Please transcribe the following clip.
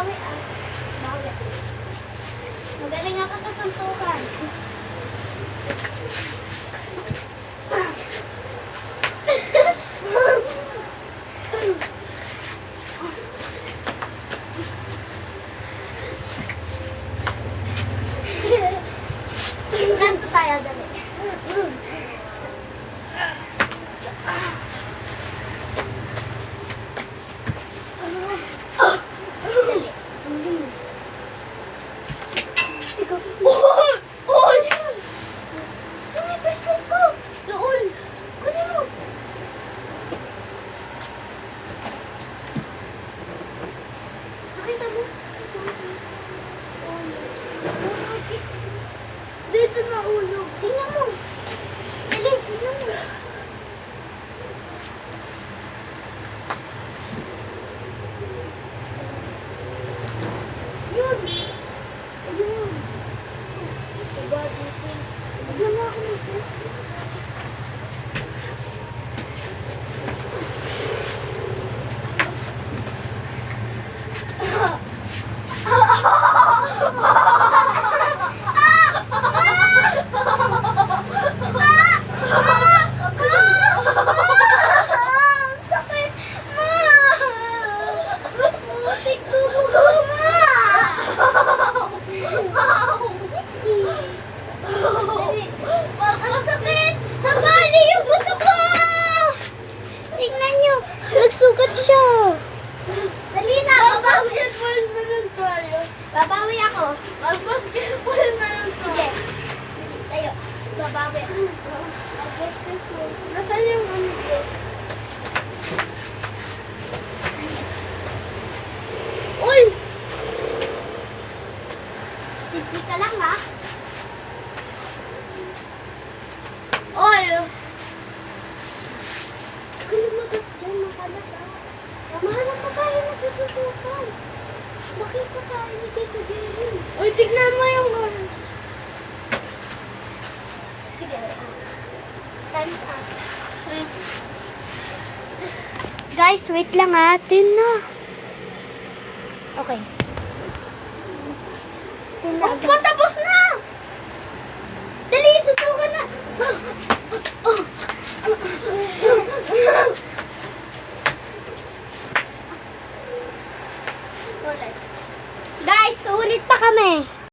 bawi ah. Bawi. Magaling ako sa suntukan. Ganto tayo, dali. Dali. Ikaw. Oh! Oh! Saan yung bracelet ko? Doon. Kunin mo. Nakita mo? Dito na ulo. Tingnan mo. Dali, tingnan mo. Yun. Ayun. Diba dito? Bigyan mo ako ng bracelet. Sakit, ma! Tiktok ko, ma! Ang sakit! Nabali yung buto ko! Tingnan nyo, nagsugat siya. Dali na, babawi. Basketball na lang tayo. Babawi ako. Mag-basketball na lang tayo. Sige. Tayo. Babawi ako. Mag-basketball. Nasaan yung ano ko? Uy! Simple ka lang, ha? Uy! Kaya magas dyan, makalat, ha? Mahanap pa tayo na susutukan. Makita tayo ni Tito Jerry. Uy, tignan mo yung ano. Sige, time's up. Guys, wait lang ha. Tin na. Okay. Tin na. Patapos na!